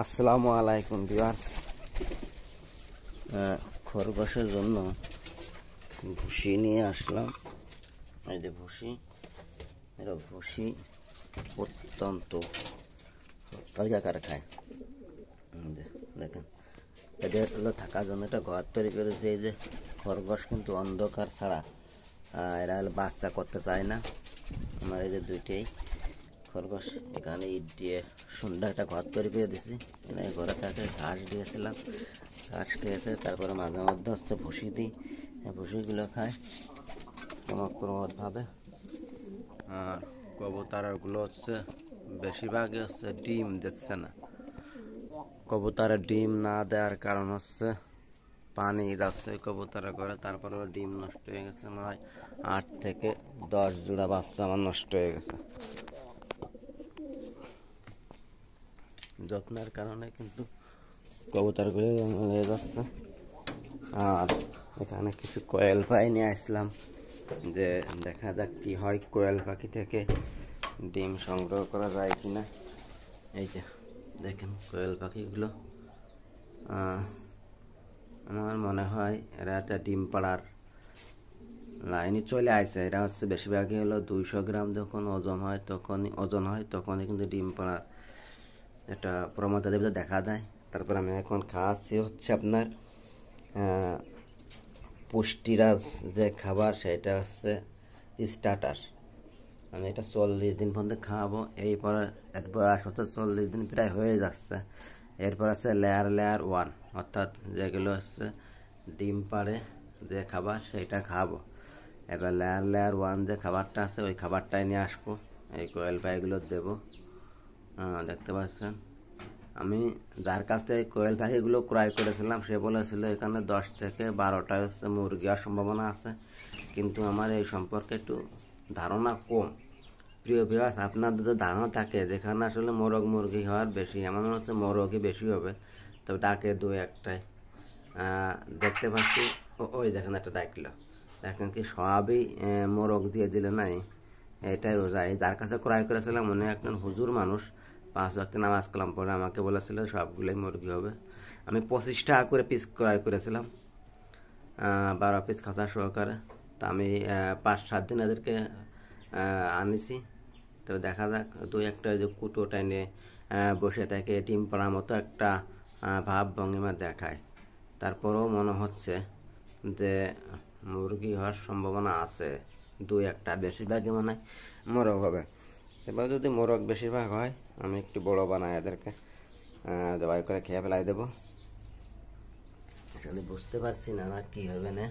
আসসালামু আলাইকুম ভিউয়ার্স। খরগোশের জন্য ভুসি নিয়ে আসলাম। এই যে ভুসি, এরা ভুসি অত্যন্ত তালিকা করে খায়। দেখেন, এদের হলো থাকার জন্য একটা ঘর তৈরি করেছে। এই যে খরগোশ কিন্তু অন্ধকার ছাড়া এরা হলো বাচ্চা করতে চায় না। আমার এই যে দুইটাই খরগোশ এখানে ইট দিয়ে সুন্দর একটা ঘর তৈরি করে দিয়েছি। ঘরে তাকে ঘাস দিয়েছিলাম, ঘাস খেয়েছে। তারপরে মাঝে মধ্যে হচ্ছে ভুসি দিই, ভুসিগুলো খায় ক্রমক্রমভাবে। আর কবুতরগুলো হচ্ছে বেশিরভাগই হচ্ছে ডিম দিচ্ছে না। কবুতরের ডিম না দেওয়ার কারণ হচ্ছে পানি যাচ্ছে কবুতরের ঘরে, তারপরে ডিম নষ্ট হয়ে গেছে। মনে হয় 8 থেকে 10 জোড়া বাচ্চা আমার নষ্ট হয়ে গেছে যত্নের কারণে, কিন্তু কবুতরগুলো হয়ে যাচ্ছে। আর এখানে কিছু কোয়েল পাখি নিয়ে আসলাম, যে দেখা যাক কি হয়, কোয়েল পাখি থেকে ডিম সংগ্রহ করা যায় কিনা। এই যে দেখেন কোয়েল পাখিগুলো, আমার মনে হয় এরা একটা ডিম পাড়ার লাইনে চলে আসে। এরা হচ্ছে বেশিরভাগই হলো 200 গ্রাম যখন ওজন হয় তখনই কিন্তু ডিম পাড়ার একটা প্রবণতা দেখা দেয়। তারপর আমি এখন খাওয়াচ্ছি হচ্ছে আপনার পুষ্টিরাজ যে খাবার, সেটা হচ্ছে স্টার্টার। আমি এটা 40 দিন পর্যন্ত খাওয়াবো। এরপর বয়স হচ্ছে 40 দিন প্রায় হয়ে যাচ্ছে। এরপর আছে লেয়ার 1, অর্থাৎ যেগুলো হচ্ছে ডিম পাড়ে যে খাবার সেটা খাওয়াবো। এবার লেয়ার 1 যে খাবারটা আছে ওই খাবারটাই নিয়ে আসবো, এই কোয়েল পাখিগুলো দেবো। দেখতে পাচ্ছেন, আমি যার কাছ থেকে কোয়েল পাখিগুলো ক্রয় করেছিলাম সে বলেছিল এখানে 10 থেকে 12টা হচ্ছে মুরগি হওয়ার সম্ভাবনা আছে, কিন্তু আমার এই সম্পর্কে একটু ধারণা কম। প্রিয় ভিউয়ার্স, আপনাদের যদি ধারণা থাকে যেখানে আসলে মোরগ মুরগি হওয়ার বেশি, আমার মনে হচ্ছে মোরগই বেশি হবে, তবে ডাকে 2-1টায় দেখতে পাচ্ছি। ওই দেখেন একটা ডাকলো, দেখেন কি সবই মোরগ দিয়ে দিলে নাই, এটাই বোঝায়। যার কাছে ক্রয় করেছিলাম উনি একজন হুজুর মানুষ, 5 ওয়াক্ত নামাজ কালাম পরে আমাকে বলেছিল সবগুলোই মুরগি হবে। আমি 25 টাকা করে পিস ক্রয় করেছিলাম, 12 পিস খাঁচা সহকারে। তা আমি 5-7 দিন এদেরকে আনিছি। তো দেখা যাক, 2-1টা যে কুটোটা নিয়ে বসে থাকে ডিম পাড়ার মতো একটা ভাব ভঙ্গিমা দেখায়। তারপরেও মনে হচ্ছে যে মুরগি হওয়ার সম্ভাবনা আছে 2-1টা, বেশিরভাগই মনে হয় মোরগ হবে। এবার যদি মোরগ বেশিরভাগ হয় আমি একটু বড় বানাই এদেরকে জবাই করে খেয়ে ফেলাই দেবো। আসলে বুঝতে পারছি না কি হবে না,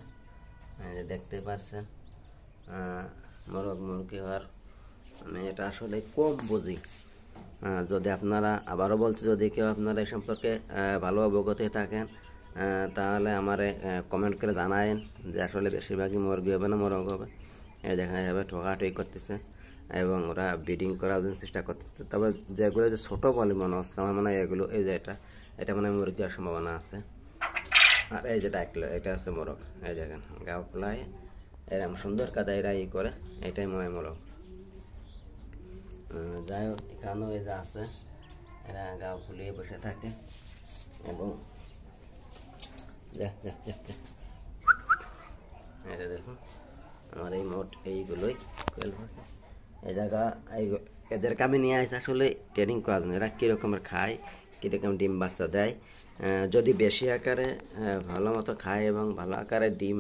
দেখতে পারছেন মোরগ মুরগি হওয়ার আমি এটা আসলে কম বুঝি। যদি আপনারা, আবারও বলছি, যদি কেউ আপনারা এই সম্পর্কে ভালো অবগত থাকেন তাহলে আমারে কমেন্ট করে জানায়েন যে আসলে বেশিরভাগই মুরগি হবে না মোরগ হবে। এই দেখা যাবে ঠোকাঠুকি করতেছে এবং ওরা ব্রিডিং করার জন্য চেষ্টা করতেছে। তবে যেগুলো যে ছোটো বলে মনে হচ্ছে আমার মনে হয় এগুলো, এই যে এটা মনে হয় মুরগি হওয়ার সম্ভাবনা আছে। আর এই যে ডাকলো, এটা হচ্ছে মোরগ। এই দেখেন গাও ফেলায় এরকম সুন্দর কাদা এরা করে, এটাই মনে হয় মোরগ। যাই হোক, এখানেও এই যে আছে, এরা গাও ফুলিয়ে বসে থাকে এবং এটা দেখুন আমার এই মোট এইগুলোই এই জায়গা। এদেরকে আমি নিয়ে আসি আসলে ট্রেনিং করার জন্য, এরা কীরকমের খায়, কীরকম ডিম বাচ্চা দেয়। যদি বেশি আকারে ভালো মতো খায় এবং ভালো আকারে ডিম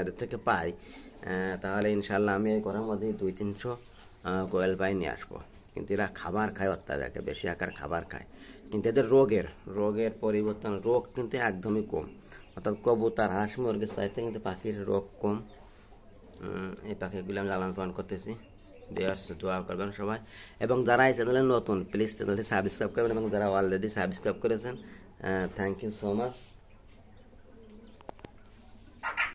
এদের থেকে পাই, তাহলে ইনশাল্লাহ আমি এই ঘরের মধ্যে 200-300 কোয়েল পাই নিয়ে আসবো। কিন্তু এরা খাবার খায় অত্যাধিক, বেশি আকার খাবার খায়, কিন্তু এদের রোগের পরিবর্তন, রোগ কিন্তু একদমই কম। অর্থাৎ কবুতর হাঁস মুরগির চাইতে কিন্তু পাখির রোগ কম। এই পাখিগুলো আমি লালন পালন করতেছি। দোয়া করবেন সবাই, এবং যারা এই চ্যানেলে নতুন প্লিজ চ্যানেলটি সাবস্ক্রাইব করবেন, এবং যারা অলরেডি সাবস্ক্রাইব করেছেন থ্যাংক ইউ সো মাচ।